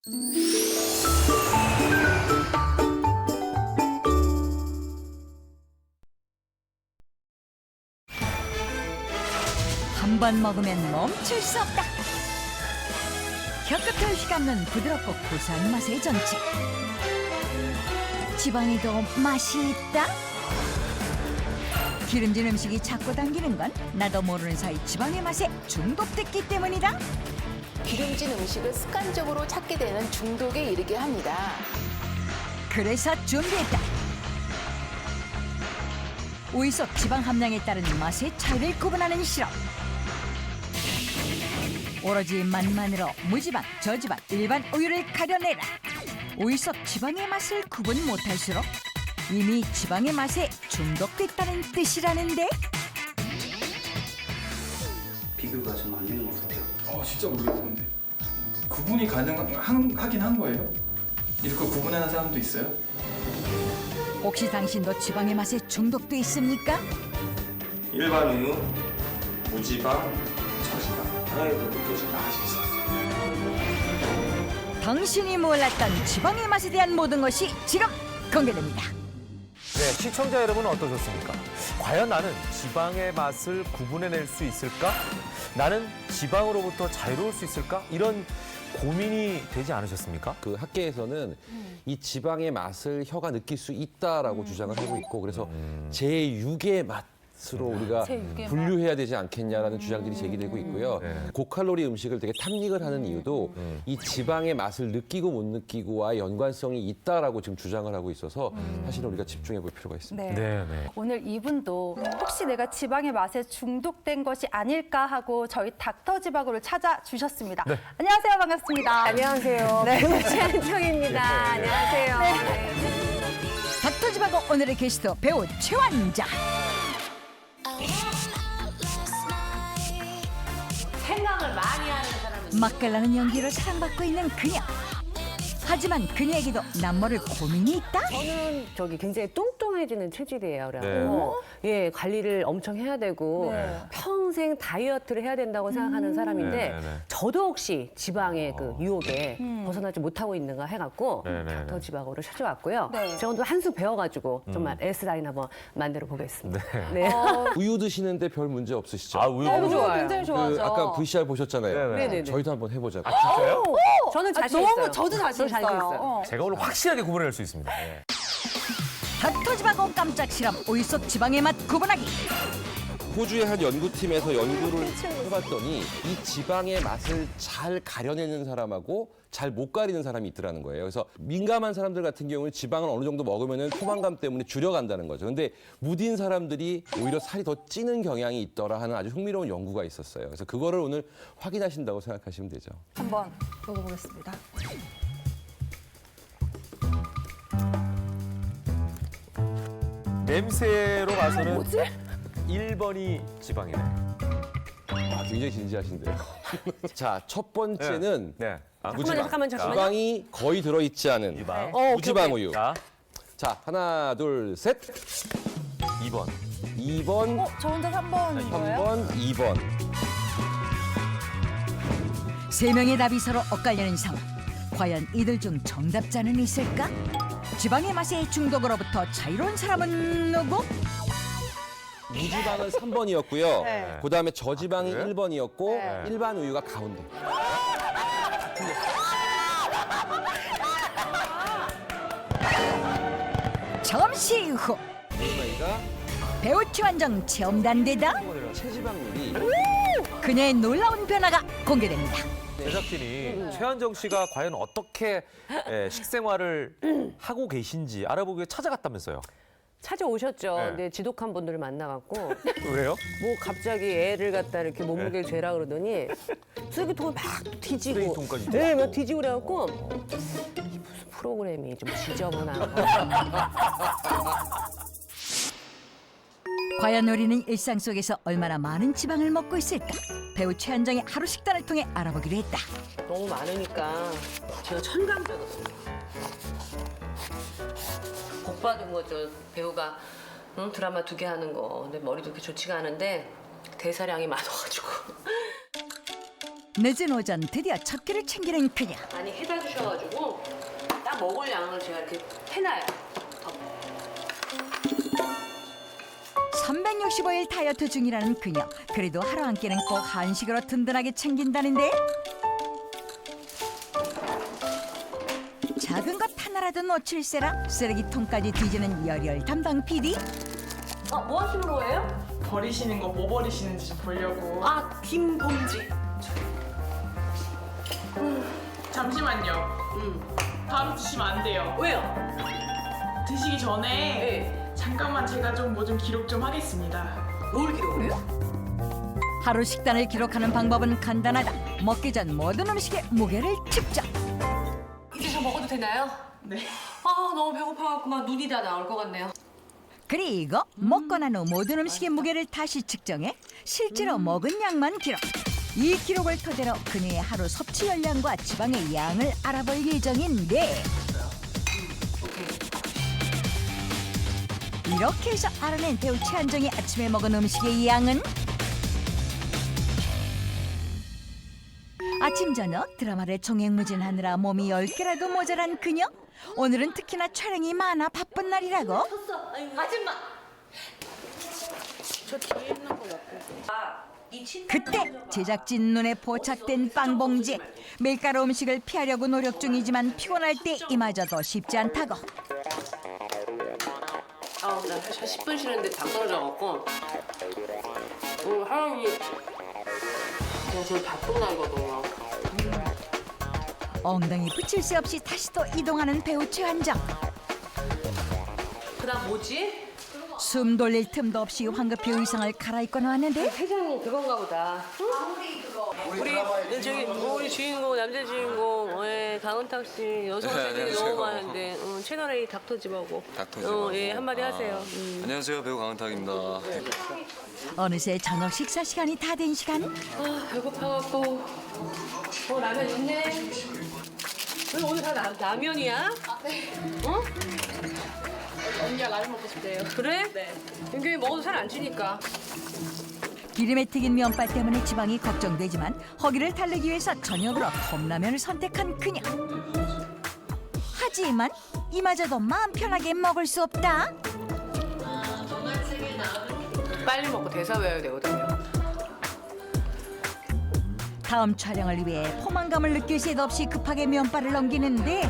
한 번 먹으면 멈출 수 없다. 혀끝을 휘감는 부드럽고 고소한 맛의 전치. 지방에도 맛이 있다. 기름진 음식이 자꾸 당기는 건 나도 모르는 사이 지방의 맛에 중독됐기 때문이다. 기름진 음식을 습관적으로 찾게 되는 중독에 이르게 합니다. 그래서 준비했다. 우유 속 지방 함량에 따른 맛의 차이를 구분하는 실험. 오로지 맛만으로 무지방, 저지방, 일반 우유를 가려내라. 우유 속 지방의 맛을 구분 못할수록 이미 지방의 맛에 중독됐다는 뜻이라는데. 비교가 좀 안 되는 것 같아요. 진짜 모르겠던데. 구분이 가능하긴 한 거예요? 이렇게 구분하는 사람도 있어요? 혹시 당신도 지방의 맛에 중독돼 있습니까? 일반 우유, 무지방, 저지방 하나에도 느껴지는 맛이 있었어요. 당신이 몰랐던 지방의 맛에 대한 모든 것이 지금 공개됩니다. 네, 시청자 여러분은 어떠셨습니까? 과연 나는 지방의 맛을 구분해낼 수 있을까? 나는 지방으로부터 자유로울 수 있을까? 이런 고민이 되지 않으셨습니까? 그 학계에서는 이 지방의 맛을 혀가 느낄 수 있다라고 주장을 하고 있고, 그래서 제6의 맛으로 우리가 분류해야 되지 않겠냐라는 주장들이 제기되고 있고요. 고칼로리 음식을 되게 탐닉을 하는 이유도 이 지방의 맛을 느끼고 못 느끼고와의 연관성이 있다라고 지금 주장을 하고 있어서 사실은 우리가 집중해 볼 필요가 있습니다. 네, 네. 오늘 이분도 혹시 내가 지방의 맛에 중독된 것이 아닐까 하고 저희 닥터 지방으로 찾아주셨습니다. 네. 안녕하세요. 반갑습니다. 안녕하세요. 네. 배우 최한정입니다. 안녕하세요. 네. 닥터지방고 오늘의 게스트 배우 최완자. 생각을 많이 하는 사람은 맛깔나는 연기로 사랑받고 있는 그녀. 하지만 그녀에게도 남모를 고민이 있다. 저는 굉장히 뚱뚱해지는 체질이에요. 그래서 관리를 엄청 해야 되고 평생 다이어트를 해야 된다고 생각하는 사람인데 저도 혹시 지방의 그 유혹에 벗어나지 못하고 있는가 해갖고 닥터 지방으로 찾아왔고요. 제가 오늘 한수 배워가지고 정말 S라인 한번 만들어 보겠습니다. 네. 우유 드시는데 별 문제 없으시죠? 아, 우유 너무 좋아요. 굉장히 좋아하죠. 그 아까 VCR 보셨잖아요. 네네네. 저희도 한번 해보자고. 진짜요? 저는 자신 있어요. 너무 저도 자신 있어요. 제가 오늘 확실하게 구분해낼 수 있습니다. 네. 닥터지방고 깜짝 실험 우유 속 지방의 맛 구분하기. 호주의 한 연구팀에서 연구를 해봤더니 이 지방의 맛을 잘 가려내는 사람하고 잘 못 가리는 사람이 있더라는 거예요. 그래서 민감한 사람들 같은 경우는 지방을 어느 정도 먹으면 포만감 때문에 줄여간다는 거죠. 근데 무딘 사람들이 오히려 살이 더 찌는 경향이 있더라 하는 아주 흥미로운 연구가 있었어요. 그래서 그거를 오늘 확인하신다고 생각하시면 되죠. 한번 먹어보겠습니다. 냄새로 봐서는 1번이 지방이네. 굉장히 진지하신데요. 자, 첫 번째는 네. 무지방. 잠깐만요. 지방이 거의 들어있지 않은 무지방. 무지방 우유. 자, 자, 하나, 둘, 셋. 2번. 2번, 저 혼자 3번인 거예요? 3번, 2번. 세 명의 답이 서로 엇갈리는 상황. 과연 이들 중 정답자는 있을까? 지방의 맛에 중독으로부터 자유로운 사람은 누구? 무지방은 3번이었고요. 네. 그다음에 저지방이 그래? 1번이었고 네. 일반 우유가 가운데. 잠시 후 저희가 배우 최완정 체험단대다. 체지방률이 그녀의 놀라운 변화가 공개됩니다. 제작진이 최한정 씨가 과연 어떻게 식생활을 하고 계신지 알아보기 위해 찾아갔다면서요. 찾아오셨죠. 네. 근데 지독한 분들을 만나갖고 왜요? 뭐 갑자기 애를 갖다 이렇게 몸무게를 재라 그러더니 쓰레기통을 막 뒤지고 쓰레기통까지 네, 막 뒤지고 그래갖고 이게 무슨 프로그램이 좀 지저분한 거. 과연 우리는 일상 속에서 얼마나 많은 지방을 먹고 있을까? 배우 최한정의 하루 식단을 통해 알아보기로 했다. 너무 많으니까 제가 천감적이었어요. 복 받은 거죠. 배우가 드라마 2개 하는 거. 근데 머리도 그렇게 좋지가 않은데 대사량이 많아가지고. 늦은 오전 드디어 첫 끼를 챙기는 그녀. 많이 해다 주셔가지고 딱 먹을 양을 제가 이렇게 해놔요. 365일 다이어트 중이라는 그녀. 그래도 하루 한 끼는 꼭 한식으로 든든하게 챙긴다는데. 작은 것 하나라도 놓칠세라 쓰레기통까지 뒤지는 열혈 담당 PD. 뭐 하시는 거예요? 버리시는 거 뭐 버리시는지 좀 보려고. 아, 김봉지. 잠시만요. 바로 드시면 안 돼요. 왜요? 드시기 전에 네. 잠깐만 제가 좀 뭐 좀 기록 좀 하겠습니다. 뭘 기록해요? 하루 식단을 기록하는 방법은 간단하다. 먹기 전 모든 음식의 무게를 측정. 이제 저 먹어도 되나요? 네. 아, 너무 배고파갖고 막 눈이 다 나올 것 같네요. 그리고 먹고 난 후 모든 음식의 무게를 다시 측정해 실제로 먹은 양만 기록. 이 기록을 토대로 그녀의 하루 섭취 열량과 지방의 양을 알아볼 예정인데 이렇게 해서 알아낸 배우 최한정이 아침에 먹은 음식의 양은 아침 저녁 드라마를 종횡무진하느라 몸이 10개라도 모자란 그녀. 오늘은 특히나 촬영이 많아 바쁜 날이라고. 아줌마! 저 뒤에 있는 거 갖고. 그때 제작진 눈에 포착된 빵봉지. 밀가루 음식을 피하려고 노력 중이지만 피곤할 때 이마저도 쉽지 않다고. 아우, 나 사실 10분 쉬는데 당 떨어져갖고. 오늘 하루이 그냥 제일 바쁜 날이거든요. 엉덩이 붙일 새 없이 다시 또 이동하는 배우 최한정. 그다음 뭐지? 숨 돌릴 틈도 없이 황급히 의상을 갈아입고 나왔는데 회장님 그건가 보다. 우리 저기 우리 주인공 남자 주인공 강은탁 씨 여성 팬들이 너무 많은데 채널 A 닥터집하고 예 한마디 하세요. 안녕하세요, 배우 강은탁입니다. 어느새 저녁 식사 시간이 다 된 시간. 아 배고파갖고 라면 있네. 왜 오늘 다 라면이야? 네. 어? 언니가 라면 먹고 싶대요. 그래? 네. 윤경이 먹어도 살 안 찌니까. 기름에 튀긴 면발 때문에 지방이 걱정되지만 허기를 달래기 위해서 저녁으로 컵라면을 선택한 그녀. 하지만 이마저도 마음 편하게 먹을 수 없다. 빨리 먹고 대사 외워야 되거든요. 다음 촬영을 위해 포만감을 느낄 새도 없이 급하게 면발을 넘기는데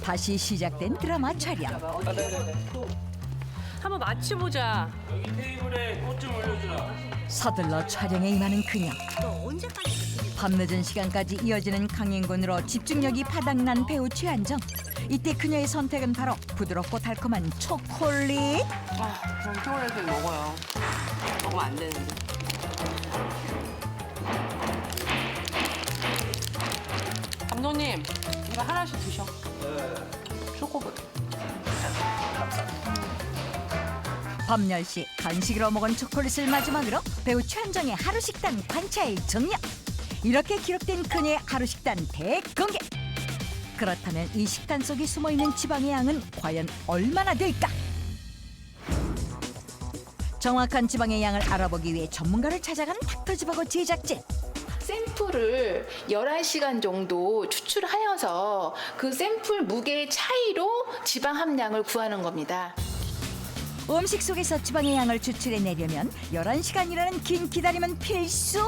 다시 시작된 드라마 촬영. 한번 맞춰보자. 서둘러 촬영에 임하는 그녀. 밤늦은 시간까지 이어지는 강행군으로 집중력이 바닥난 배우 최한정. 이때 그녀의 선택은 바로 부드럽고 달콤한 초콜릿. 그럼 초콜릿을 먹어요. 먹으면 안 되는데. 감독님, 이거 하나씩 드셔. 초코볼. 밤 10시 간식으로 먹은 초콜릿을 마지막으로 배우 최한정의 하루 식단 관찰 정리야. 이렇게 기록된 그녀의 하루 식단 대공개. 그렇다면 이 식단 속에 숨어있는 지방의 양은 과연 얼마나 될까? 정확한 지방의 양을 알아보기 위해 전문가를 찾아간 닥터지바고 제작진. 샘플을 11시간 정도 추출하여서 그 샘플 무게의 차이로 지방 함량을 구하는 겁니다. 음식 속에서 지방의 양을 추출해내려면 11시간이라는 긴 기다림은 필수?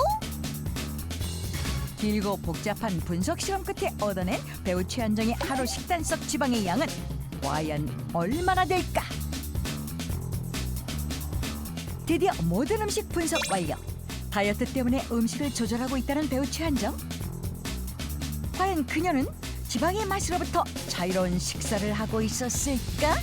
길고 복잡한 분석 실험 끝에 얻어낸 배우 최한정의 하루 식단 속 지방의 양은 과연 얼마나 될까? 드디어 모든 음식 분석 완료. 다이어트 때문에 음식을 조절하고 있다는 배우 최한정. 과연 그녀는 지방의 맛으로부터 자유로운 식사를 하고 있었을까?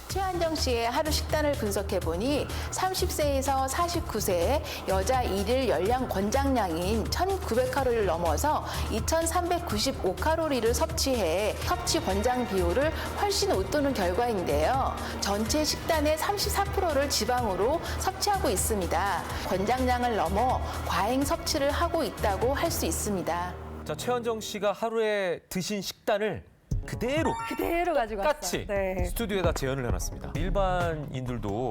최한정 씨의 하루 식단을 분석해보니 30세에서 49세 여자 일일 열량 권장량인 1,900칼로리를 넘어서 2,395칼로리를 섭취해 섭취 권장 비율을 훨씬 웃도는 결과인데요. 전체 식단의 34%를 지방으로 섭취하고 있습니다. 권장량을 넘어 과잉 섭취를 하고 있다고 할 수 있습니다. 자, 최한정 씨가 하루에 드신 식단을 그대로 그대로 가지고 왔어요. 똑같이 네. 스튜디오에다 재현을 해놨습니다. 일반인들도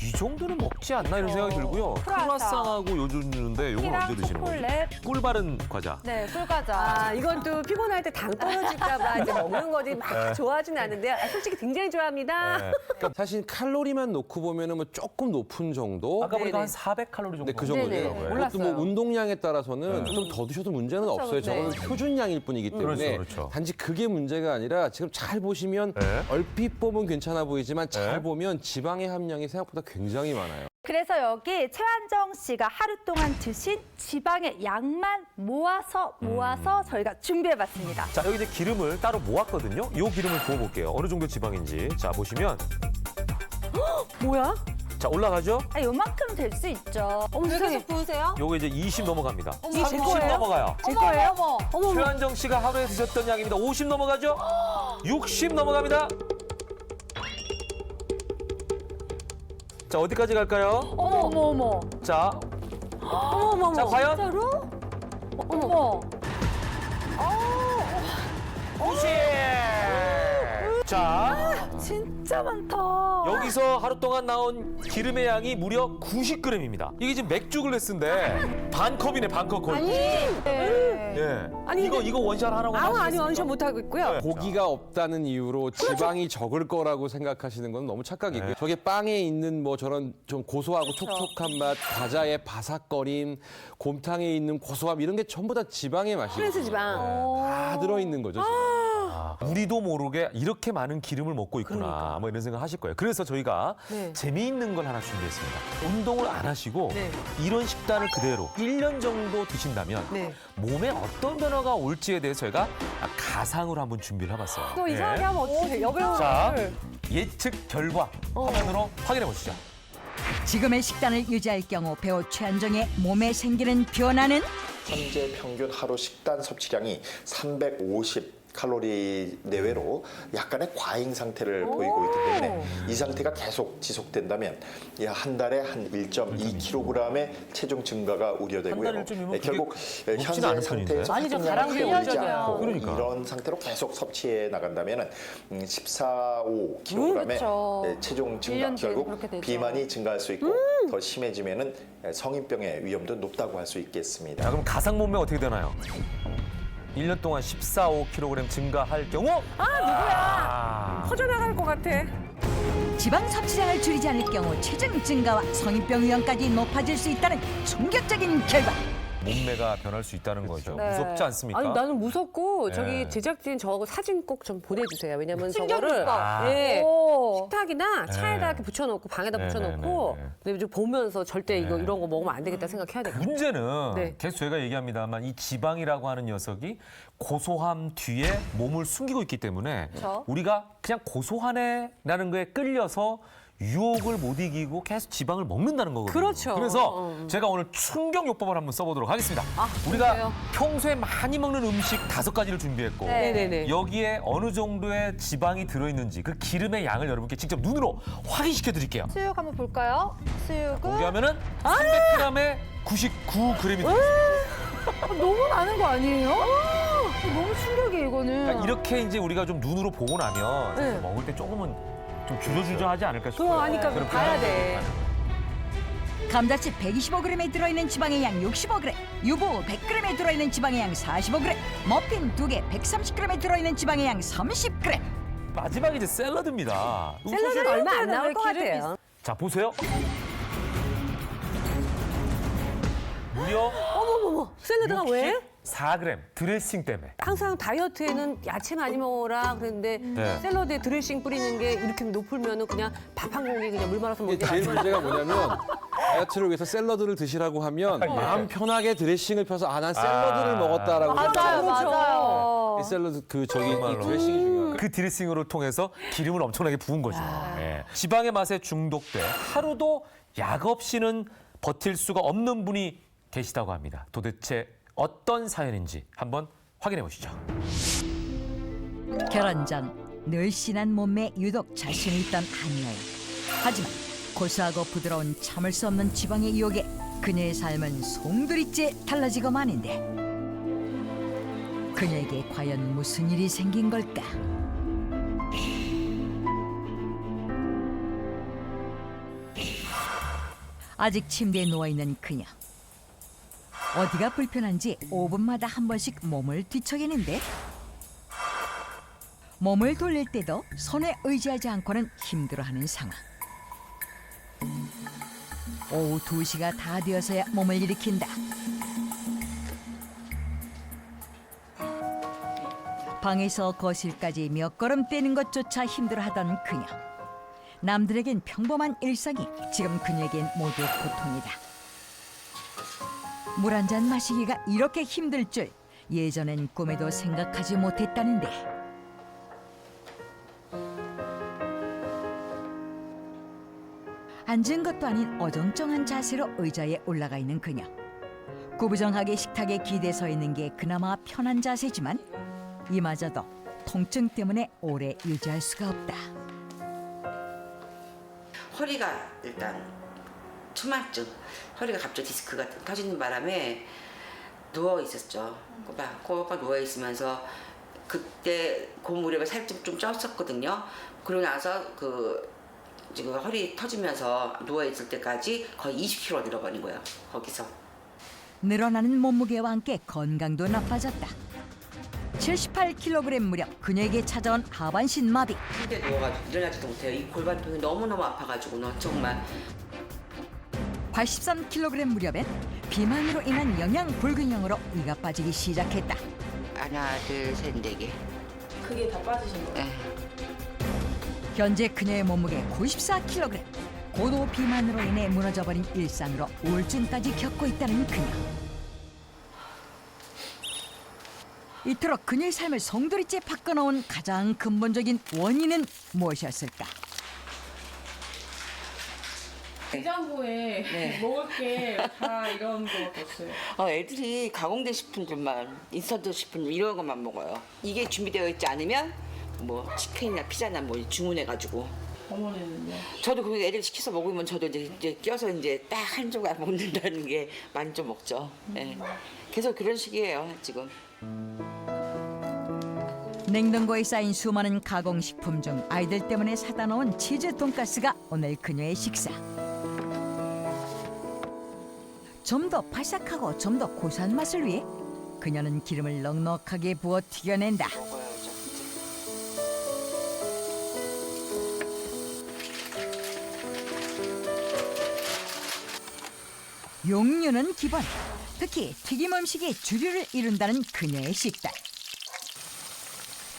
이 정도는 먹지 않나 이런 생각이 들고요. 크루아상하고 요즘 주는데 요건 언제 드시는 거예요? 초콜릿. 꿀 바른 과자. 네, 꿀과자. 아, 이건 또 피곤할 때 당 떨어질까봐 이제 먹는 거지 막 좋아하진 않은데 솔직히 굉장히 좋아합니다. 네. 사실 칼로리만 놓고 보면은 뭐 조금 높은 정도. 아까 보니까 네네. 한 400칼로리 정도. 네, 그 네네. 정도더라고요. 몰랐어요. 뭐 운동량에 따라서는 네. 좀 더 드셔도 문제는 없어요. 저는 네. 표준량일 뿐이기 때문에 그렇죠, 그렇죠. 단지 그게 문제가 아니라 지금 잘 보시면 네. 얼핏 보면 괜찮아 보이지만 잘 네. 보면 지방의 함량이 생각보다 굉장히 많아요. 그래서 여기 최환정 씨가 하루 동안 드신 지방의 양만 모아서 저희가 준비해봤습니다. 자, 여기 이제 기름을 따로 모았거든요. 이 기름을 부어볼게요. 어느 정도 지방인지. 자, 보시면. 뭐야? 자, 올라가죠? 아, 요만큼 될 수 있죠. 어머, 세상에. 보세요. 요거 이제 20 넘어갑니다. 이게 제 30 거예요? 넘어가요. 제 거예요? 어머. 최환정 씨가 하루에 드셨던 양입니다. 50 넘어가죠? 60 넘어갑니다. 자, 어디까지 갈까요? 어머. 자, 어머. 자, 과연? 진짜로? 어머. 90! 자, 진짜 많다. 여기서 하루 동안 나온 기름의 양이 무려 90g입니다. 이게 지금 맥주 글래스인데 반 컵이네, 반 컵 거의. 예. 아니, 이거 원샷 하라고 아니 하시겠습니까? 원샷 못 하겠고요. 네. 고기가 없다는 이유로 지방이 적을 거라고 생각하시는 건 너무 착각이고요. 저게 빵에 있는 뭐 저런 좀 고소하고 촉촉한 맛, 과자의 바삭거림, 곰탕에 있는 고소함 이런 게 전부 다 지방의 맛이에요. 프랑스 지방. 다 들어있는 거죠. 지금. 우리도 모르게 이렇게 많은 기름을 먹고 있구나 뭐 이런 생각 하실 거예요. 그래서 저희가 네. 재미있는 걸 하나 준비했습니다. 운동을 안 하시고 네. 이런 식단을 그대로 1년 정도 드신다면 네. 몸에 어떤 변화가 올지에 대해서 저희가 가상으로 한번 준비를 해봤어요. 또 이상하게 하면 어떻게 여배우. 자, 예측 결과 화면으로 확인해 보시죠. 지금의 식단을 유지할 경우 배우 최한정의 몸에 생기는 변화는 현재 평균 하루 식단 섭취량이 350칼로리 내외로 약간의 과잉 상태를 보이고 있기 때문에 이 상태가 계속 지속된다면 한 달에 한 1.2kg의 체중 증가가 우려되고요. 한 달에 1.2 결국 높지는 현재 않은 상태에서 아니, 저 흡입량을 가랑비에 채우지 올려져요. 않고 그러니까. 이런 상태로 계속 섭취해 나간다면 14.5kg의 그쵸. 체중 증가 1년 뒤에 결국 그렇게 되죠. 비만이 증가할 수 있고 더 심해지면은 성인병의 위험도 높다고 할 수 있겠습니다. 자, 그럼 가상 몸매 어떻게 되나요? 1년 동안 14.5kg 증가할 경우 누구야? 퍼져나갈 것 같아. 지방 섭취량을 줄이지 않을 경우 체중 증가와 성인병 위험까지 높아질 수 있다는 충격적인 결과. 몸매가 변할 수 있다는 거죠. 네. 무섭지 않습니까? 아니 나는 무섭고 네. 저기 제작진 저거 사진 꼭 좀 보내주세요. 왜냐면 충격 저거를 요법. 예, 오. 식탁이나 차에다 이렇게 붙여놓고 방에다 네, 붙여놓고 네, 네, 네. 근데 좀 보면서 절대 네. 이런 거 먹으면 안 되겠다 생각해야 되겠다. 문제는 네. 계속 저희가 얘기합니다만 이 지방이라고 하는 녀석이 고소함 뒤에 몸을 숨기고 있기 때문에 그렇죠. 우리가 그냥 고소하네라는 거에 끌려서 유혹을 못 이기고 계속 지방을 먹는다는 거거든요. 그렇죠. 그래서 제가 오늘 충격요법을 한번 써보도록 하겠습니다. 우리가 그래요? 평소에 많이 먹는 음식 5가지를 준비했고 네네네. 여기에 어느 정도의 지방이 들어있는지 그 기름의 양을 여러분께 직접 눈으로 확인시켜 드릴게요. 수육 한번 볼까요? 수육은 공개하면은 300g에 99g이 들어있어요. 너무 많은 거 아니에요? 너무 충격이에요, 이거는. 그러니까 이렇게 이제 우리가 좀 눈으로 보고 나면 네. 먹을 때 조금은 좀 주저주저하지 않을까 싶어요. 그거 아니까 그렇게 봐야 하는 돼. 거예요. 감자칩 125g에 들어있는 지방의 양 65g, 유부 100g에 들어있는 지방의 양 45g, 머핀 2개 130g에 들어있는 지방의 양 30g. 마지막 이제 샐러드입니다. 샐러드는 얼마 안 나올 것 기름이 같아요. 자, 보세요. 무려 어머머머 샐러드가 왜? 4g 드레싱 때문에. 항상 다이어트에는 야채 많이 먹어라 그랬는데 네. 샐러드에 드레싱 뿌리는 게 이렇게 높으면은 그냥 밥 한 공기 그냥 물 말아서 이게 먹지 제일 않아요? 문제가 뭐냐면 다이어트를 위해서 샐러드를 드시라고 하면 마음 편하게 드레싱을 펴서 난 샐러드를 먹었다라고 맞아요, 생각하는 맞아요. 이 샐러드 이 정말로. 드레싱이 중요해요. 그 드레싱을 통해서 기름을 엄청나게 부은 거죠. 예. 지방의 맛에 중독돼 하루도 약 없이는 버틸 수가 없는 분이 계시다고 합니다. 도대체 어떤 사연인지 한번 확인해 보시죠. 결혼 전 늘씬한 몸매에 유독 자신이 있던 한여인. 하지만 고소하고 부드러운 참을 수 없는 지방의 유혹에 그녀의 삶은 송두리째 달라지고 마는데 그녀에게 과연 무슨 일이 생긴 걸까? 아직 침대에 누워있는 그녀. 어디가 불편한지 5분마다 한 번씩 몸을 뒤척이는데 몸을 돌릴 때도 손에 의지하지 않고는 힘들어하는 상황. 오후 2시가 다 되어서야 몸을 일으킨다. 방에서 거실까지 몇 걸음 떼는 것조차 힘들어하던 그녀. 남들에겐 평범한 일상이 지금 그녀에겐 모두 고통이다. 물 한 잔 마시기가 이렇게 힘들 줄 예전엔 꿈에도 생각하지 못했다는데. 앉은 것도 아닌 어정쩡한 자세로 의자에 올라가 있는 그녀. 구부정하게 식탁에 기대 서 있는 게 그나마 편한 자세지만 이마저도 통증 때문에 오래 유지할 수가 없다. 허리가 일단 투만증, 허리가 갑자기 디스크가 터지는 바람에 누워 있었죠. 꼬박 누워 있으면서 그때 그 무렵에 살짝 좀 쪘었거든요. 그러고 나서 지금 허리 터지면서 누워 있을 때까지 거의 20kg 늘어버린 거예요. 거기서. 늘어나는 몸무게와 함께 건강도 나빠졌다. 78kg 무렵 그녀에게 찾아온 하반신 마비. 침대에 누워가지고 일어나지도 못해요. 이 골반통이 너무너무 아파가지고 정말. 83kg 무렵엔 비만으로 인한 영양 불균형으로 이가 빠지기 시작했다. 하나, 둘, 셋, 4개. 그게 다 빠지신 거예요? 네. 현재 그녀의 몸무게 94kg. 고도 비만으로 인해 무너져버린 일상으로 우울증까지 겪고 있다는 그녀. 이토록 그녀의 삶을 송두리째 바꿔놓은 가장 근본적인 원인은 무엇이었을까? 냉장고에 먹을 게 다 이런 거밖에 없어요. 애들이 가공된 식품들만, 인스턴트 식품 이런 것만 먹어요. 이게 준비되어 있지 않으면 뭐 치킨이나 피자나 뭐 주문해가지고. 어머니는요? 저도 그 애들 시켜서 먹으면 저도 이제 껴서 이제 딱 한 조각 먹는다는 게 많이 좀 먹죠. 네. 계속 그런 식이에요 지금. 냉동고에 쌓인 수많은 가공식품 중 아이들 때문에 사다 놓은 치즈 돈가스가 오늘 그녀의 식사. 좀 더 바삭하고 좀 더 고소한 맛을 위해 그녀는 기름을 넉넉하게 부어 튀겨낸다. 육류는 기본. 특히 튀김 음식이 주류를 이룬다는 그녀의 식단.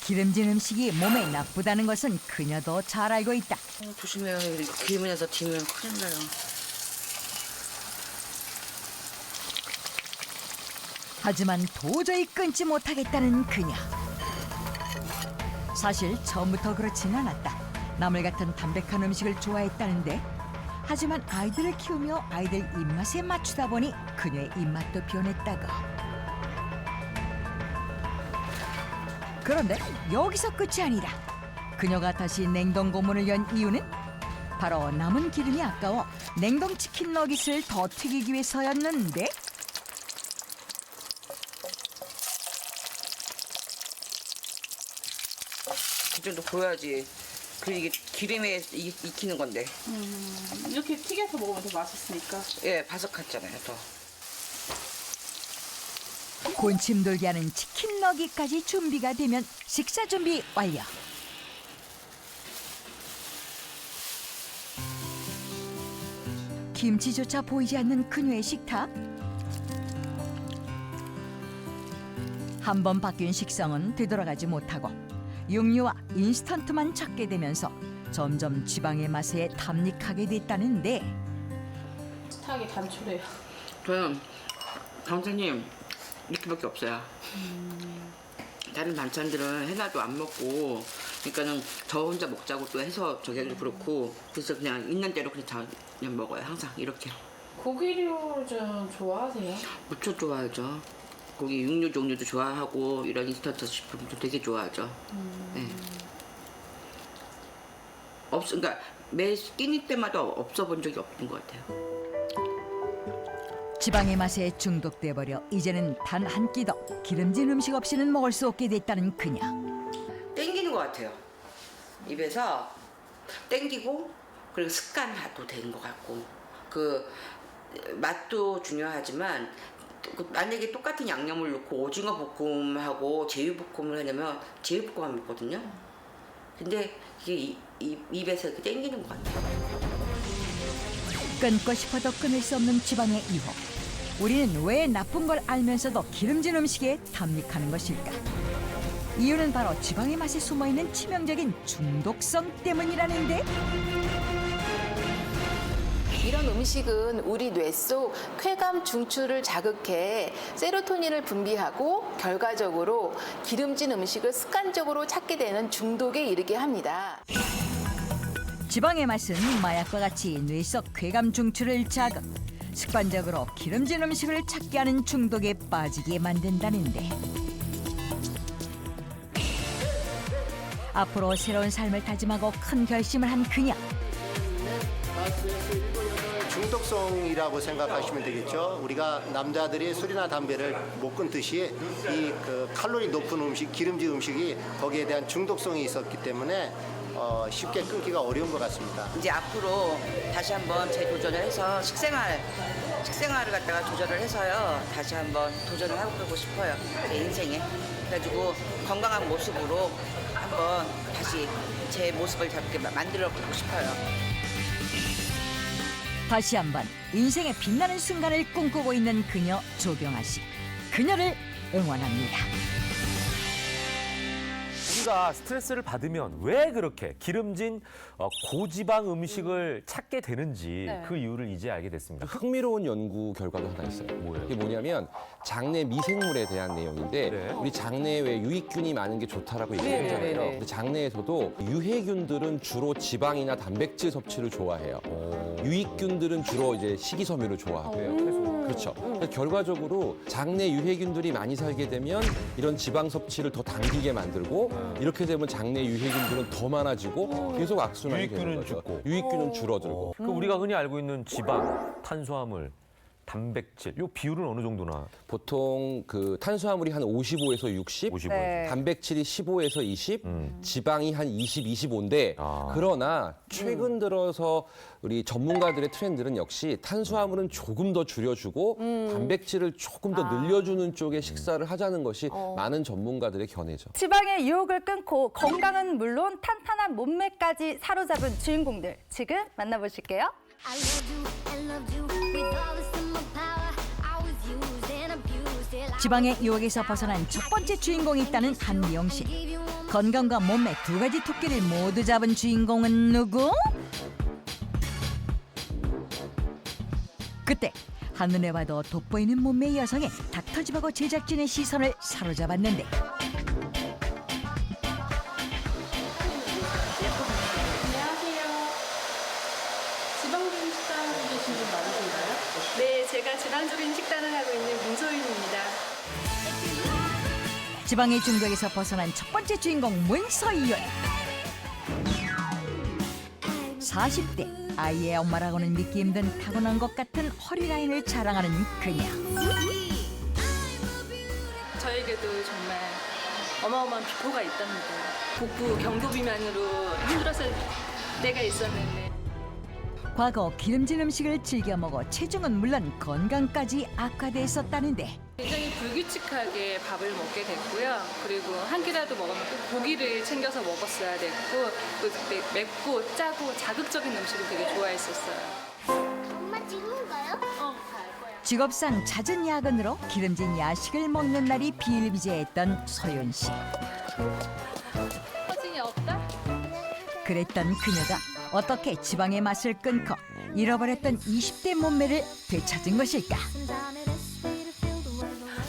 기름진 음식이 몸에 나쁘다는 것은 그녀도 잘 알고 있다. 조심해요. 기름에서 튀면 큰일 나요. 하지만 도저히 끊지 못하겠다는 그녀. 사실 처음부터 그렇진 않았다. 나물 같은 담백한 음식을 좋아했다는데 하지만 아이들을 키우며 아이들 입맛에 맞추다 보니 그녀의 입맛도 변했다고. 그런데 여기서 끝이 아니라 그녀가 다시 냉동고 문을 연 이유는 바로 남은 기름이 아까워 냉동치킨 너깃을 더 튀기기 위해서였는데 이 정도 보여야지. 이게 기름에 익히는 건데. 이렇게 튀겨서 먹으면 더 맛있으니까. 예, 바삭하잖아요, 더. 곤침 돌게 하는 치킨 너깃까지 준비가 되면 식사 준비 완료. 김치조차 보이지 않는 그녀의 식탁. 한 번 바뀐 식성은 되돌아가지 못하고 육류와 인스턴트만 찾게 되면서 점점 지방의 맛에 탐닉하게 됐다는데 식탁이 단촐해요. 저는 선생님 이렇게밖에 없어요. 다른 반찬들은 해놔도 안 먹고, 그러니까는 저 혼자 먹자고 또 해서 저기 하기도 그렇고, 그래서 그냥 있는 대로 그냥 먹어요. 항상 이렇게. 고기류 좀 좋아하세요? 무척 좋아하죠. 고기 육류 종류도 좋아하고 이런 인스턴트 식품도 되게 좋아하죠. 네. 그러니까 매 끼니 때마다 없어 본 적이 없는 것 같아요. 지방의 맛에 중독돼 버려 이제는 단 한 끼도 기름진 음식 없이는 먹을 수 없게 됐다는 그녀. 땡기는 것 같아요. 입에서 땡기고, 그리고 습관화도 되는 것 같고, 그 맛도 중요하지만 만약에 똑같은 양념을 넣고 오징어 볶음하고 제육볶음을 하려면 제육볶음만 먹거든요. 근데 이게 입에서 이렇게 땡기는 것 같아요. 끊고 싶어도 끊을 수 없는 지방의 유혹. 우리는 왜 나쁜 걸 알면서도 기름진 음식에 탐닉하는 것일까? 이유는 바로 지방의 맛에 숨어있는 치명적인 중독성 때문이라는데. 이런 음식은 우리 뇌 속 쾌감 중추를 자극해 세로토닌을 분비하고 결과적으로 기름진 음식을 습관적으로 찾게 되는 중독에 이르게 합니다. 지방의 맛은 마약과 같이 뇌 속 쾌감 중추를 자극, 습관적으로 기름진 음식을 찾게 하는 중독에 빠지게 만든다는데. 앞으로 새로운 삶을 다짐하고 큰 결심을 한 그녀. 중독성이라고 생각하시면 되겠죠. 우리가 남자들이 술이나 담배를 못 끊듯이 이 그 칼로리 높은 음식, 기름진 음식이 거기에 대한 중독성이 있었기 때문에 쉽게 끊기가 어려운 것 같습니다. 이제 앞으로 다시 한번 재도전을 해서 식생활을 갖다가 조절을 해서요. 다시 한번 도전을 해보고 싶어요. 제 인생에. 그래가지고 건강한 모습으로 한번 다시 제 모습을 잡게 만들어보고 싶어요. 다시 한번 인생의 빛나는 순간을 꿈꾸고 있는 그녀 조경아 씨. 그녀를 응원합니다. 우리가 스트레스를 받으면 왜 그렇게 기름진 고지방 음식을 찾게 되는지 네. 그 이유를 이제 알게 됐습니다. 흥미로운 연구 결과가 하나 있어요. 뭐예요? 이게 뭐냐면 장내 미생물에 대한 내용인데 네. 우리 장내에 왜 유익균이 많은 게 좋다라고 얘기했잖아요. 네네네. 근데 장내에서도 유해균들은 주로 지방이나 단백질 섭취를 좋아해요. 유익균들은 주로 이제 식이섬유를 좋아하고요. 그렇죠. 그래서 결과적으로 장내 유해균들이 많이 살게 되면 이런 지방 섭취를 더 당기게 만들고 이렇게 되면 장내 유해균들은 더 많아지고 계속 악순환이 되는 유익균은 거죠. 죽고. 유익균은 줄어들고. 그 우리가 흔히 알고 있는 지방, 탄수화물, 단백질, 요 비율은 어느 정도나? 보통 그 탄수화물이 한 55에서 60, 55에서. 네. 단백질이 15에서 20, 지방이 한 20, 25인데 그러나 최근 들어서 우리 전문가들의 트렌드는 역시 탄수화물은 조금 더 줄여주고 단백질을 조금 더 늘려주는 쪽의 식사를 하자는 것이 많은 전문가들의 견해죠. 지방의 유혹을 끊고 건강은 물론 탄탄한 몸매까지 사로잡은 주인공들 지금 만나보실게요. 지방의 유혹에서 벗어난 첫 번째 주인공이 있다는 한미영 씨. 건강과 몸매 두 가지 토끼를 모두 잡은 주인공은 누구? 그때 한눈에 봐도 돋보이는 몸매의 여성에 닥터집하고 제작진의 시선을 사로잡았는데. 안녕하세요. 지방적인 식단을 계신 분 많으신가요? 네, 제가 지방적인 식단을 하고 있는 문소윤입니다. 지방의 중독에서 벗어난 첫 번째 주인공 문서윤. 40대 아이의 엄마라고는 믿기 힘든 타고난 것 같은 허리 라인을 자랑하는 그녀. 저에게도 정말 어마어마한 비포가 있답니다. 복부 경도 비만으로 힘들었을 때가 있었는데 과거 기름진 음식을 즐겨 먹어 체중은 물론 건강까지 악화됐었다는데. 굉장히 불규칙하게 밥을 먹게 됐고요. 그리고 한 끼라도 먹으면 꼭 고기를 챙겨서 먹었어야 됐고 또 맵고 짜고 자극적인 음식을 되게 좋아했었어요. 엄마 지금 가요? 갈 거야. 직업상 잦은 야근으로 기름진 야식을 먹는 날이 비일비재했던 소윤 씨. 허징이 없다? 그랬던 그녀가 어떻게 지방의 맛을 끊고 잃어버렸던 20대 몸매를 되찾은 것일까?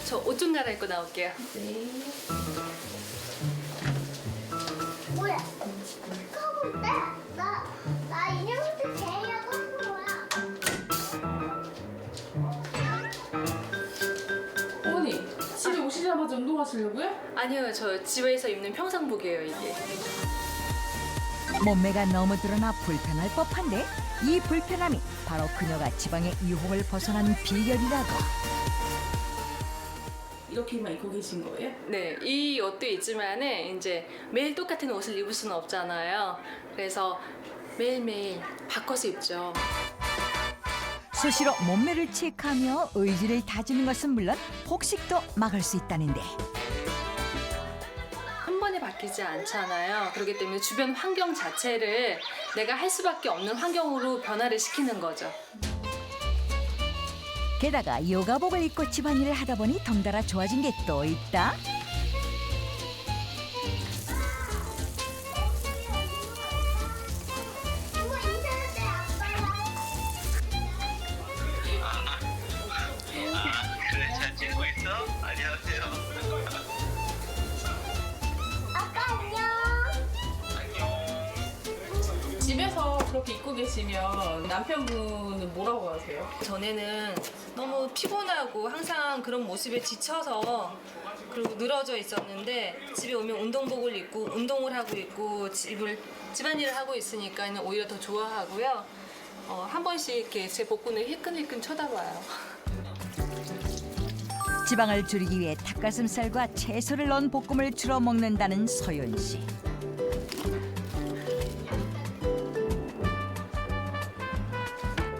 저 옷 좀 갈아입고 나올게요. 뭐야? 가볼 때? 나 인형부터 제일 하고 싶은 거야. 어머니, 집에 오시자마자 운동하시려고요? 아니요, 저 집에서 입는 평상복이에요, 이게. 몸매가 너무 드러나 불편할 법한데 이 불편함이 바로 그녀가 지방의 유혹을 벗어난 비결이라고. 이렇게만 입고 계신 거예요? 네, 이 옷도 있지만은 이제 매일 똑같은 옷을 입을 수는 없잖아요. 그래서 매일매일 바꿔서 입죠. 수시로 몸매를 체크하며 의지를 다지는 것은 물론 폭식도 막을 수 있다는데 한 번에 바뀌지 않잖아요. 그렇기 때문에 주변 환경 자체를 내가 할 수밖에 없는 환경으로 변화를 시키는 거죠. 게다가 요가복을 입고 집안일을 하다 보니 덩달아 좋아진 게 또 있다. 그래, 잘 찍고 있어? 안녕하세요. 아빠 안녕. 집에서 그렇게 입고 계시면 남편분은 뭐라고 하세요? 전에는 너무 피곤하고 항상 그런 모습에 지쳐서 그리고 늘어져 있었는데 집에 오면 운동복을 입고 운동을 하고 있고 집안일을 하고 있으니까 오히려 더 좋아하고요. 한 번씩 이렇게 제 복근을 힐끔힐끔 쳐다봐요. 지방을 줄이기 위해 닭가슴살과 채소를 넣은 볶음을 주로 먹는다는 서윤 씨.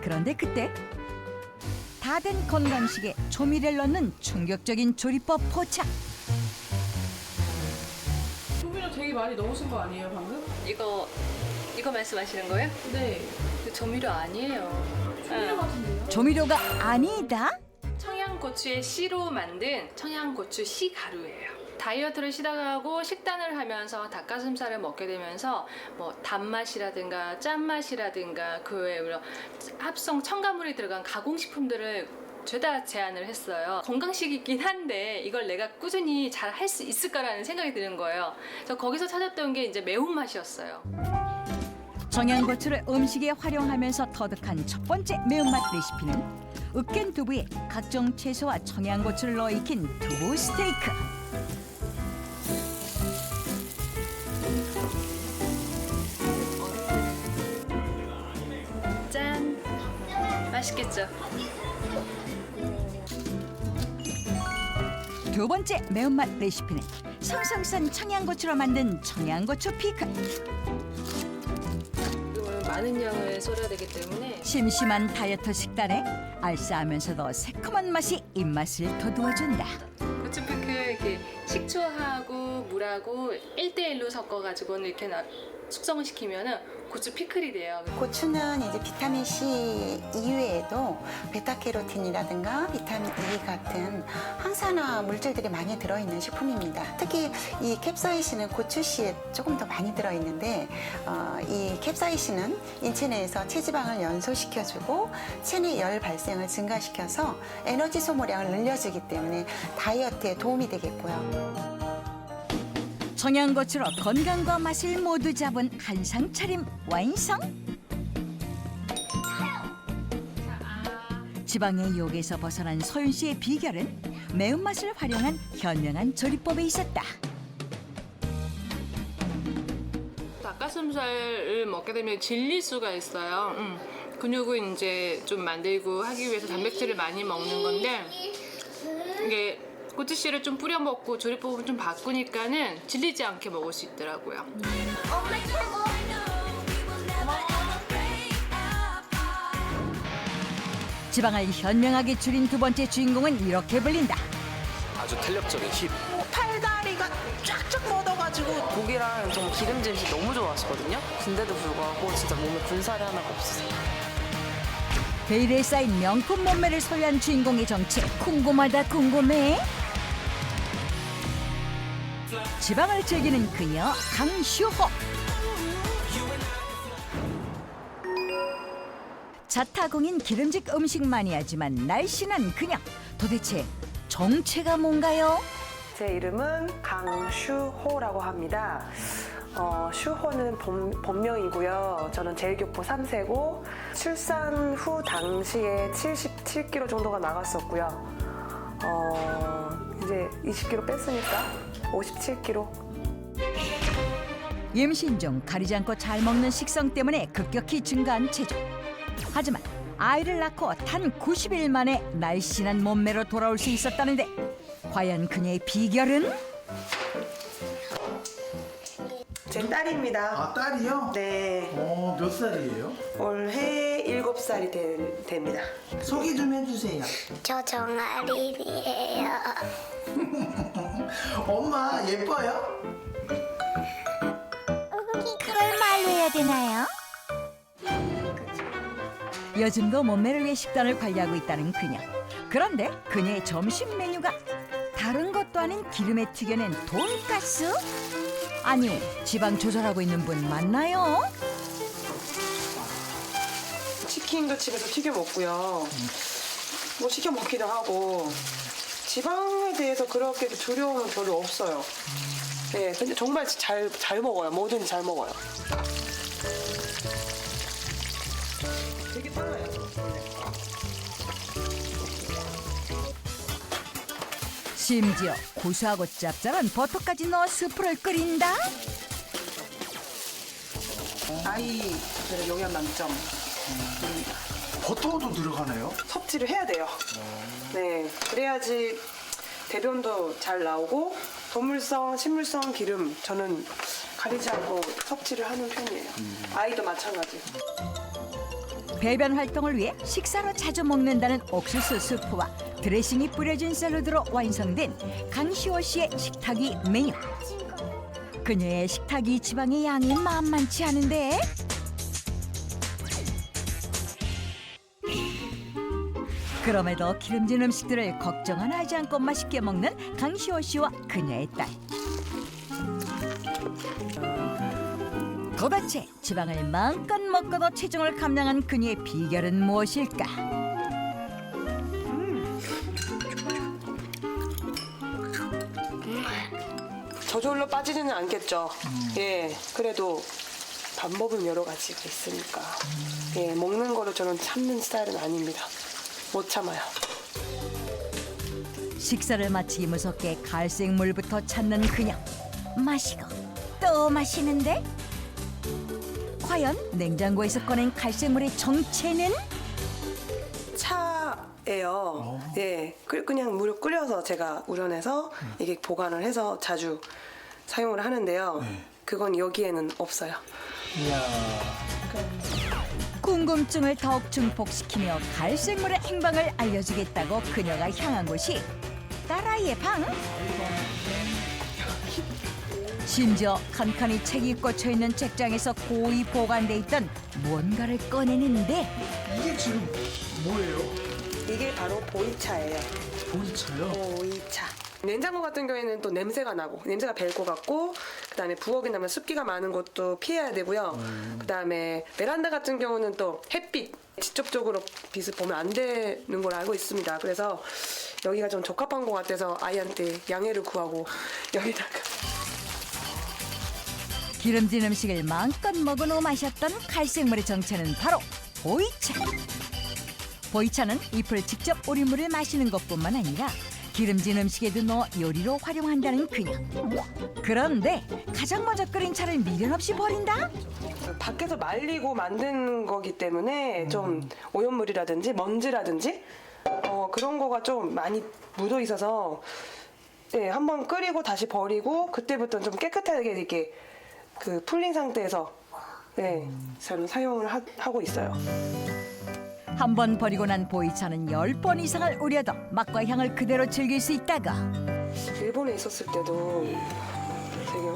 그런데 그때 다 된 건강식에 조미료를 넣는 충격적인 조리법 포착. 조미료 되게 많이 넣으신 거 아니에요, 방금? 이거 말씀하시는 거예요? 네. 조미료 아니에요. 조미료 같은데요? 조미료가 아니다? 청양고추의 씨로 만든 청양고추 씨 가루예요. 다이어트를 시작하고 식단을 하면서 닭가슴살을 먹게 되면서 뭐 단맛이라든가 짠맛이라든가 그 외에 합성 첨가물이 들어간 가공식품들을 죄다 제한을 했어요. 건강식이긴 한데 이걸 내가 꾸준히 잘 할 수 있을까라는 생각이 드는 거예요. 그래서 거기서 찾았던 게 이제 매운맛이었어요. 청양고추를 음식에 활용하면서 터득한 첫 번째 매운맛 레시피는 으깬 두부에 각종 채소와 청양고추를 넣어 익힌 두부 스테이크. 짠! 맛있겠죠? 두 번째 매운맛 레시피는 성성산 청양고추로 만든 청양고추 피클. 많은 양을 썰어야 되기 때문에 심심한 다이어트 식단에 알싸하면서도 새콤한 맛이 입맛을 돋워준다. 고추 피클 이렇게 식초하고 물하고 1대1로 섞어가지고는 이렇게 숙성을 시키면은 고추 피클이 돼요. 고추는 이제 비타민 C 이외에도 베타캐로틴이라든가 비타민 E 같은 항산화 물질들이 많이 들어있는 식품입니다. 특히 이 캡사이신은 고추씨에 조금 더 많이 들어있는데 이 캡사이신은 인체 내에서 체지방을 연소시켜주고 체내 열 발생을 증가시켜서 에너지 소모량을 늘려주기 때문에 다이어트에 도움이 되겠고요. 청양고추로 건강과 맛을 모두 잡은 한상 차림 완성. 지방의 유혹에서 벗어난 서윤 씨의 비결은 매운맛을 활용한 현명한 조리법에 있었다. 닭가슴살을 먹게 되면 질릴 수가 있어요. 근육을 이제 좀 만들고 하기 위해서 단백질을 많이 먹는 건데 이게 고추씨를 좀 뿌려 먹고 조리법을 좀 바꾸니까는 질리지 않게 먹을 수 있더라고요. 지방을 현명하게 줄인 두 번째 주인공은 이렇게 불린다. 아주 탄력적인 힙. 팔다리가 쫙쫙 뻗어가지고 고기랑 좀 기름진 듯이 너무 좋아하시거든요. 근데도 불구하고 진짜 몸에 군살이 하나가 없으세요. 베일에 쌓인 명품 몸매를 소유한 주인공의 정체 궁금하다 궁금해. 지방을 즐기는 그녀 강슈호. 자타공인 기름직 음식 마니아지만 날씬한 그녀. 도대체 정체가 뭔가요? 제 이름은 강슈호라고 합니다. 슈호는 본명이고요. 저는 제일교포 3세고 출산 후 당시에 77kg 정도가 나갔었고요. 이제 20kg 뺐으니까 57kg. 임신 중 가리지 않고 잘 먹는 식성 때문에 급격히 증가한 체중. 하지만 아이를 낳고 단 90일 만에 날씬한 몸매로 돌아올 수 있었다는데 과연 그녀의 비결은? 제 딸입니다. 아, 딸이요? 네. 몇 살이에요? 올해 7살이 됩니다. 소개 좀 해주세요. 저 정아린이에요. 엄마 예뻐요? 그걸 말로 해야 되나요? 요즘도 몸매를 위해 식단을 관리하고 있다는 그녀. 그런데 그녀의 점심 메뉴가 다른 것도 아닌 기름에 튀겨낸 돈가스? 아니, 지방 조절하고 있는 분 맞나요? 치킨도 집에서 튀겨 먹고요. 뭐 시켜 먹기도 하고 지방에 대해서 그렇게 두려움은 별로 없어요. 네, 근데 정말 잘 먹어요. 뭐든지 잘 먹어요. 되게 빨라요. 심지어 고소하고 짭짤한 버터까지 넣어 스프를 끓인다? 아이들의 영양 만점. 버터도 들어가나요? 섭취를 해야 돼요. 네, 그래야지 대변도 잘 나오고 동물성, 식물성 기름 저는 가리지 않고 섭취를 하는 편이에요. 아이도 마찬가지. 배변 활동을 위해 식사로 자주 먹는다는 옥수수 스프와 드레싱이 뿌려진 샐러드로 완성된 강시호 씨의 식탁이 메뉴. 그녀의 식탁이 지방의 양이 만만치 않은데 그럼에도 기름진 음식들을 걱정 하나 하지 않고 맛있게 먹는 강시호 씨와 그녀의 딸. 도대체 지방을 마음껏 먹고도 체중을 감량한 그녀의 비결은 무엇일까? 저절로 빠지지는 않겠죠. 예, 그래도 방법은 여러 가지가 있으니까. 예, 먹는 거를 저는 참는 스타일은 아닙니다. 못 참아요. 식사를 마치기 무섭게 갈색물부터 찾는 그녀. 마시고 또 마시는데? 과연 냉장고에서 꺼낸 갈색물의 정체는? 차예요. 예, 그냥 물을 끓여서 제가 우려내서 이게 보관을 해서 자주 사용을 하는데요. 그건 여기에는 없어요. 궁금증을 더욱 증폭시키며 갈색물의 행방을 알려주겠다고 그녀가 향한 곳이 딸아이의 방? 심지어 칸칸이 책이 꽂혀있는 책장에서 고이 보관돼 있던 무언가를 꺼내는데 이게 지금 뭐예요? 이게 바로 보이차예요. 보이차요? 보이차. 냉장고 같은 경우에는 또 냄새가 나고 냄새가 벨 것 같고 그다음에 부엌이 나면 습기가 많은 곳도 피해야 되고요. 그다음에 베란다 같은 경우는 또 햇빛 직접적으로 빛을 보면 안 되는 걸 알고 있습니다. 그래서 여기가 좀 적합한 것 같아서 아이한테 양해를 구하고 여기다가 기름진 음식을 마음껏 먹은 후 마셨던 갈색물의 정체는 바로 보이차. 보이차는 잎을 직접 우린 물을 마시는 것뿐만 아니라 기름진 음식에도 넣어 요리로 활용한다는 그녀. 그런데 가장 먼저 끓인 차를 미련 없이 버린다? 밖에서 말리고 만든 거기 때문에 좀 오염물이라든지 먼지라든지 그런 거가 좀 많이 묻어 있어서 네, 한번 끓이고 다시 버리고 그때부터는 좀 깨끗하게 이렇게 그 풀린 상태에서 네, 저는 사용을 하고 있어요. 한 번 버리고 난 보이차는 10번 이상을 우려도 맛과 향을 그대로 즐길 수 있다가 일본에 있었을 때도 되게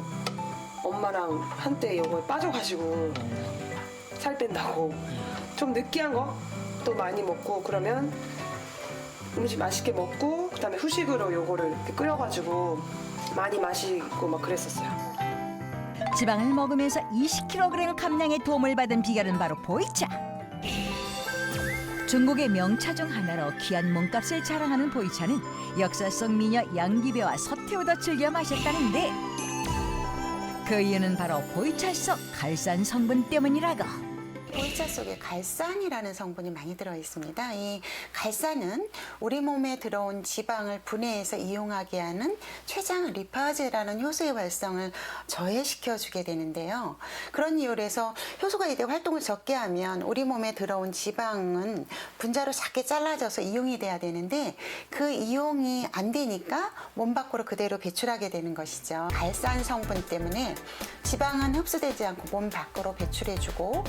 엄마랑 한때 이거에 빠져가지고 살 뺀다고 좀 느끼한 거 또 많이 먹고 그러면 음식 맛있게 먹고 그다음에 후식으로 요거를 이렇게 끓여가지고 많이 마시고 막 그랬었어요. 지방을 먹으면서 20kg 감량에 도움을 받은 비결은 바로 보이차. 중국의 명차 중 하나로 귀한 몸값을 자랑하는 보이차는 역사 속 미녀 양귀배와 서태후도 즐겨 마셨다는데 그 이유는 바로 보이차 속 갈산 성분 때문이라고. 보이차 속에 갈산이라는 성분이 많이 들어 있습니다. 이 갈산은 우리 몸에 들어온 지방을 분해해서 이용하게 하는 췌장 리파제라는 효소의 활성을 저해시켜주게 되는데요. 그런 이유로 해서 효소가 이때 활동을 적게 하면 우리 몸에 들어온 지방은 분자로 작게 잘라져서 이용이 돼야 되는데 그 이용이 안 되니까 몸 밖으로 그대로 배출하게 되는 것이죠. 갈산 성분 때문에 지방은 흡수되지 않고 몸 밖으로 배출해주고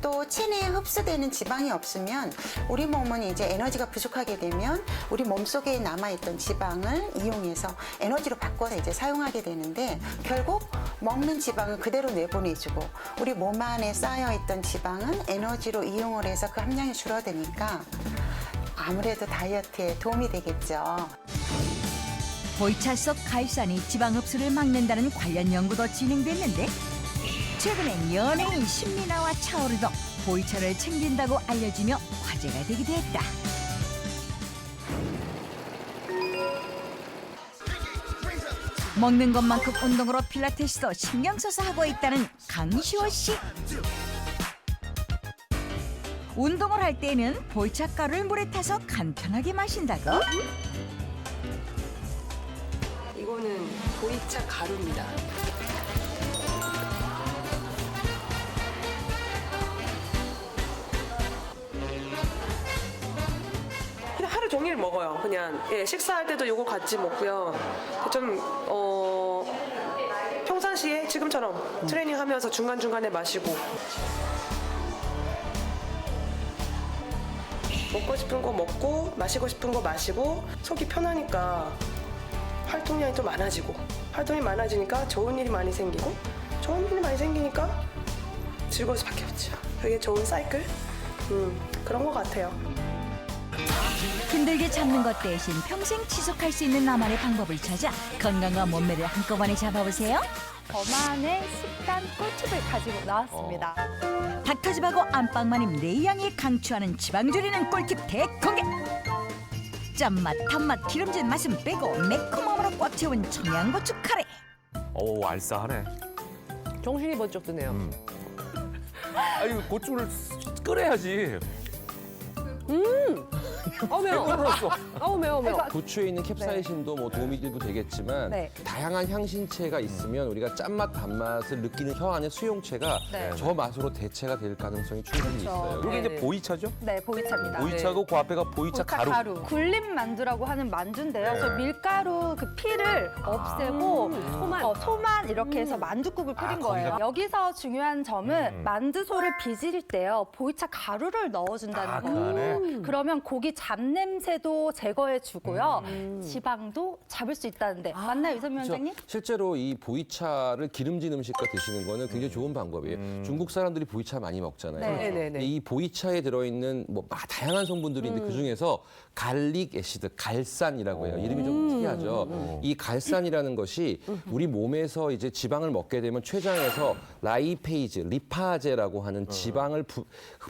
또 또 체내에 흡수되는 지방이 없으면 우리 몸은 이제 에너지가 부족하게 되면 우리 몸속에 남아있던 지방을 이용해서 에너지로 바꿔서 이제 사용하게 되는데 결국 먹는 지방은 그대로 내보내주고 우리 몸 안에 쌓여있던 지방은 에너지로 이용을 해서 그 함량이 줄어드니까 아무래도 다이어트에 도움이 되겠죠. 보이차 속 갈산이 지방 흡수를 막는다는 관련 연구도 진행됐는데 최근엔 연예인 신민아와 차오르도 보이차를 챙긴다고 알려지며 화제가 되기도 했다. 먹는 것만큼 운동으로 필라테스도 신경 써서 하고 있다는 강시호 씨. 운동을 할 때는 보이차 가루를 물에 타서 간편하게 마신다고? 이거는 보이차 가루입니다. 그냥 하루 종일 먹어요. 그냥 식사할 때도 이거 같이 먹고요. 좀 평상시에 지금처럼 트레이닝하면서 중간중간에 마시고 먹고 싶은 거 먹고 마시고 싶은 거 마시고 속이 편하니까 활동량이 좀 많아지고 활동이 많아지니까 좋은 일이 많이 생기고 좋은 일이 많이 생기니까 즐거울 수밖에 없죠. 그게 좋은 사이클? 그런 것 같아요. 힘들게 참는 것 대신 평생 지속할 수 있는 나만의 방법을 찾아 건강과 몸매를 한꺼번에 잡아보세요. 저만의 식단 꿀팁을 가지고 나왔습니다. 닥터집하고 안방마님 네 양이 강추하는 지방 줄이는 꿀팁 대공개. 짠맛, 단맛, 기름진 맛은 빼고 매콤함으로 꽉 채운 청양고추 카레. 오, 알싸하네. 정신이 번쩍 드네요. 아유, 고추를 끓여야지. 매워. 매워. 고추에 있는 캡사이신도 뭐 도움이 되겠지만 네. 다양한 향신채가 있으면 우리가 짠맛, 단맛을 느끼는 혀 안의 수용체가 네. 저 맛으로 대체가 될 가능성이 충분히 있어요. 이게 이제 네. 보이차죠? 네, 보이차입니다. 보이차고 그 앞에가 보이차 가루. 굴림 만두라고 하는 만두인데요. 네. 저 밀가루 그 피를 없애고 소만 이렇게 해서 만두국을 끓인 거예요. 여기서 중요한 점은 만두소를 빚을 때요. 보이차 가루를 넣어준다는 그 안에? 거예요. 그러면 고기 잡냄새도 제거해주고요. 지방도 잡을 수 있다는데 맞나요, 유선미 원장님? 실제로 이 보이차를 기름진 음식과 드시는 거는 굉장히 좋은 방법이에요. 중국 사람들이 보이차 많이 먹잖아요. 네. 근데 이 보이차에 들어있는 뭐 다양한 성분들이 있는데 그중에서 갈릭 애시드, 갈산이라고 해요. 이름이 좀 특이하죠. 이 갈산이라는 것이 우리 몸에서 이제 지방을 먹게 되면 췌장에서 라이페이즈, 리파제라고 하는 지방을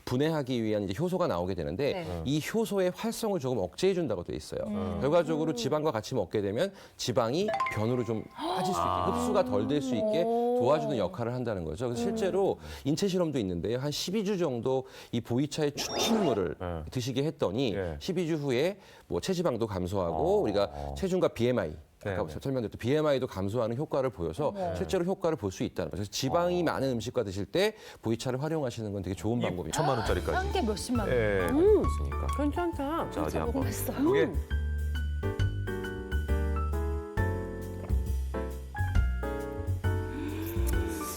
분해하기 위한 이제 효소가 나오게 되는데 네. 이 효소의 활성을 조금 억제해 준다고 돼 있어요. 결과적으로 지방과 같이 먹게 되면 지방이 변으로 좀 빠질 수 있게 흡수가 덜 될 수 있게 도와주는 역할을 한다는 거죠. 그래서 실제로 인체 실험도 있는데요. 한 12주 정도 이 보이차의 추출물을 드시게 했더니 12주 후에 뭐 체지방도 감소하고 우리가 체중과 BMI 아까 설명드렸던 BMI도 감소하는 효과를 보여서 실제로 효과를 볼 수 있다는 거죠. 그래서 지방이 많은 음식과 드실 때 보이차를 활용하시는 건 되게 좋은 방법이에요. 1,000만 원짜리까지. 한 개 몇십만 원. 예, 있으니까. 괜찮다. 자, 어디 한번. 먹었어요. 요게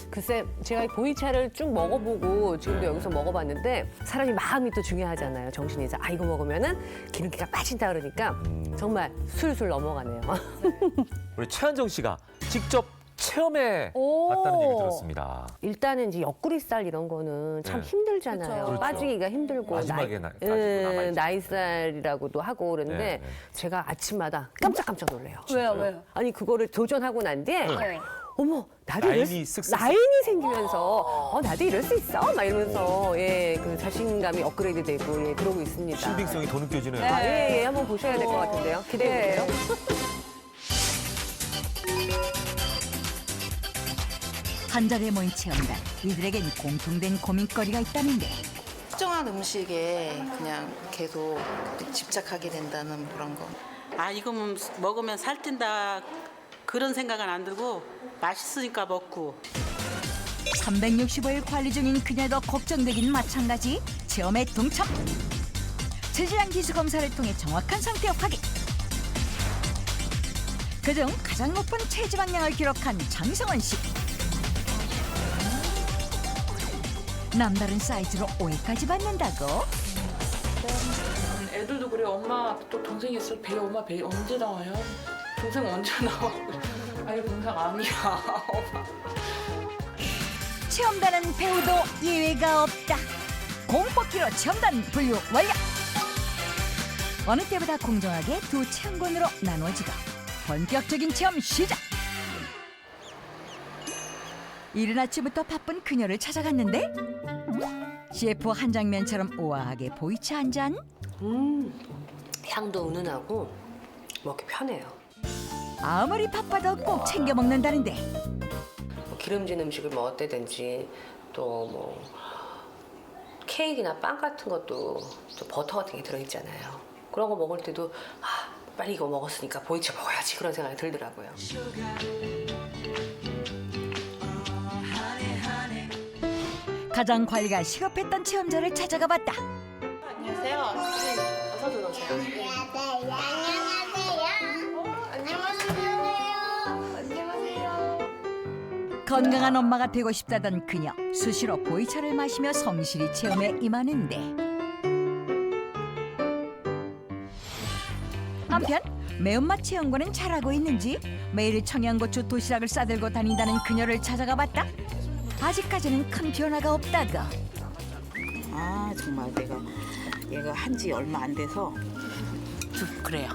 글쎄, 제가 이 보이차를 쭉 먹어보고 지금도 여기서 먹어봤는데 사람이 마음이 또 중요하잖아요. 정신이. 이거 먹으면은 기름기가 빠진다 그러니까 정말 술술 넘어가네요. 우리 최한정 씨가 직접 체험해 봤다는 얘기 들었습니다. 일단은 이제 옆구리살 이런 거는 참 힘들잖아요. 그렇죠. 빠지기가 힘들고 마지막에 까지도 남아있죠. 나이살이라고도 하고 그런데 네. 제가 아침마다 깜짝깜짝 놀래요. 왜요? 아니 그거를 도전하고 난 뒤에 어머 나도 라인이 쓱쓱. 라인이 생기면서 나도 이럴 수 있어 막 이러면서 그 자신감이 업그레이드 되고 그러고 있습니다. 신빙성이 더 느껴지네요. 예, 한번 보셔야 될 것 같은데요. 기대해 보세요. 한 자리에 모인 체험단. 이들에겐 공통된 고민거리가 있다는데. 특정한 음식에 그냥 계속 집착하게 된다는 그런 거. 이거 먹으면 살찐다 그런 생각은 안 들고 맛있으니까 먹고. 365일 관리 중인 그녀도 걱정되긴 마찬가지. 체험에 동참. 체질량 기수 검사를 통해 정확한 상태 확인. 그중 가장 높은 체지방량을 기록한 장성원 씨. 남다른 사이즈로 오해까지 받는다고? 애들도 그래. 엄마 또 동생 있을 배 엄마 배 언제 나와요? 동생 언제 나와? 아니 동생 아니야. 체험단은 배우도 예외가 없다. 공포키로 체험단 분류 완료. 어느 때보다 공정하게 두 체험권으로 나누어지고 본격적인 체험 시작. 이른 아침부터 바쁜 그녀를 찾아갔는데 CF 한 장면처럼 우아하게 보이차 한 잔. 향도 은은하고 먹기 편해요. 아무리 바빠도 꼭 챙겨 먹는다는데 뭐 기름진 음식을 먹을 때든지 또 뭐 케이크나 빵 같은 것도 또 버터 같은 게 들어있잖아요. 그런 거 먹을 때도 빨리 이거 먹었으니까 보이차 먹어야지 그런 생각이 들더라고요. 가장 관리가 시급했던 체험자를 찾아가 봤다. 안녕하세요. 어서 들어오세요. 건강한 엄마가 되고 싶다던 그녀. 수시로 보이차를 마시며 성실히 체험에 임하는데 한편 매운맛 체험과는 잘하고 있는지 매일 청양고추 도시락을 싸들고 다닌다는 그녀를 찾아가 봤다. 아직까지는 큰 변화가 없다고. 아 정말 얘가 한지 얼마 안 돼서 좀 그래요.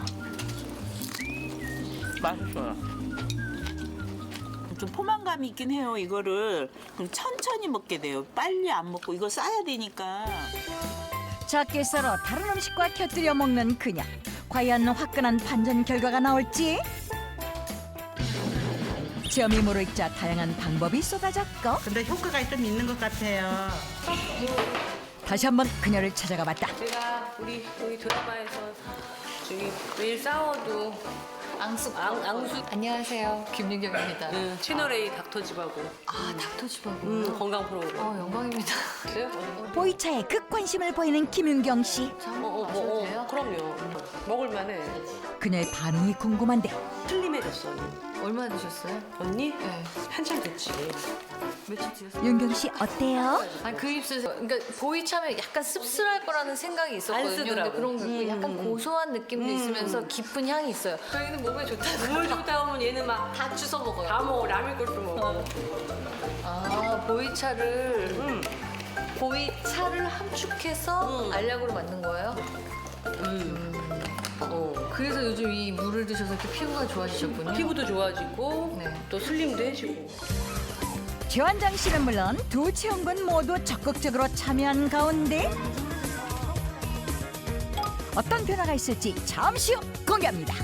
맛있어요. 좀 포만감이 있긴 해요. 이거를 그럼 천천히 먹게 돼요. 빨리 안 먹고 이거 싸야 되니까. 작게 썰어 다른 음식과 곁들여 먹는 그녀. 과연 화끈한 반전 결과가 나올지? 체험이 모르익자 다양한 방법이 쏟아졌고 근데 효과가 좀 있는 것 같아요. 다시 한번 그녀를 찾아가 봤다. 제가 우리 여기 드라마에서 저기 매일 싸워도 앙수. 안녕하세요. 김윤경입니다. 채널A 닥터집하고. 닥터집하고. 건강 프로그램. 영광입니다. 보이차에 극관심을 보이는 김윤경 씨. 그럼요. 먹을만해. 그녀의 반응이 궁금한데 슬림해졌어. 얼마나 드셨어요? 언니? 네. 한참 됐지. 며칠 드셨어요? 윤경 씨 어때요? 아니 그 입술, 그러니까 보이차면 약간 씁쓸할 거라는 생각이 있었거든요. 안 쓰더라고. 근데 그런 거 없고 약간 고소한 느낌도 있으면서 깊은 향이 있어요. 저희는 몸에 좋다. 몸에 좋다 하면 얘는 막 다 주워 먹어요. 다 먹어. 라면 끓여 먹어. 보이차를 보이차를 함축해서 알약으로 만든 거예요? 그래서 요즘 이 물을 드셔서 이렇게 피부가 좋아지셨군요. 피부도 좋아지고 네. 또 슬림도 해지고. 최원장 씨는 물론 두 체험관 모두 적극적으로 참여한 가운데 어떤 변화가 있을지 잠시 후 공개합니다.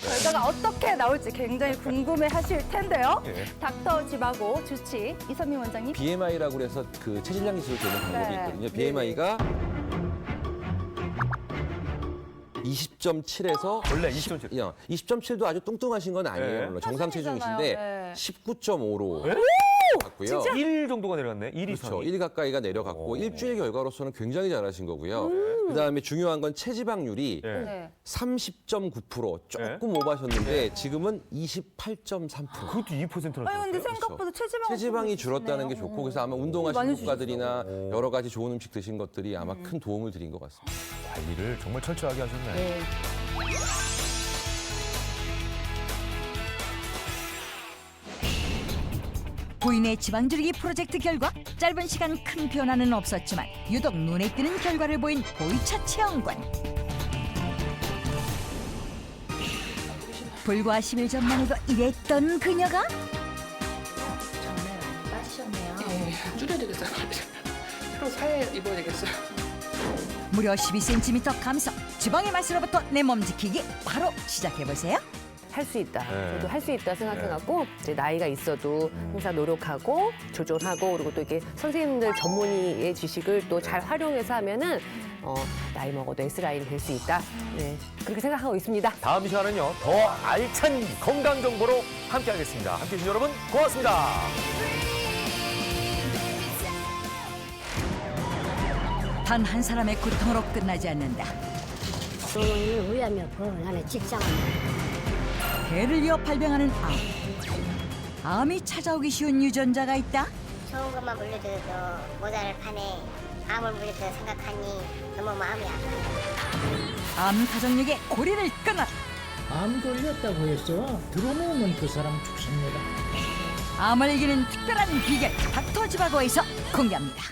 결과가 어떻게 나올지 굉장히 궁금해하실 텐데요. 예. 닥터집하고 주치 이선미 원장님. BMI라고 해서 그 체질량 기술을 재는 방법이 네. 있거든요. BMI가 20.7에서 원래 20.7. 20.7도 아주 뚱뚱하신 건 아니에요. 네. 물론 정상 체중이신데 네. 19.5로 갔고요. 1 정도가 내려갔네. 1 그렇죠. 이상이. 1 가까이가 내려갔고 일주일 결과로서는 굉장히 잘하신 거고요. 그다음에 중요한 건 체지방률이 네. 30.9% 조금 오바셨는데 지금은 28.3%. 그것도 2%나. 아니 근데 생각보다 체지방이 줄었다는 게 좋고 그래서 아마 운동하신 많이 국가들이나 여러 가지 좋은 음식 드신 것들이 아마 큰 도움을 드린 것 같습니다. 관리를 정말 철저하게 하셨네. 네. 부인의 지방 줄이기 프로젝트 결과 짧은 시간 큰 변화는 없었지만 유독 눈에 띄는 결과를 보인 보이차 체험관. 불과 10일 전만 해도 이랬던 그녀가 빠지셨네요. 줄여야 되겠어요. 새로 살 입어야 되겠어요. 무려 12cm 감소. 지방의 맛으로부터 내 몸 지키기 바로 시작해보세요. 할 수 있다. 네. 저도 할 수 있다 생각해갖고 이제 나이가 있어도 항상 노력하고 조절하고 그리고 또 이렇게 선생님들 전문의의 지식을 또 잘 활용해서 하면은 나이 먹어도 S라인이 될 수 있다. 네, 그렇게 생각하고 있습니다. 다음 시간은요, 더 알찬 건강 정보로 함께하겠습니다. 함께해 주신 여러분 고맙습니다. 단 한 사람의 고통으로 끝나지 않는다. 돈을 위하며 벌어나는 직장은 배를 이어 발병하는 암. 암이 찾아오기 쉬운 유전자가 있다. 좋은 것만 물려줘도 모자를 파네. 암을 물렸다 생각하니 너무 마음이 아프네요. 암 가족에게 고리를 끊어라. 암 걸렸다고 해서 들어놓으면 그 사람 죽습니다. 암을 이기는 특별한 비결 닥터지바고에서 공개합니다.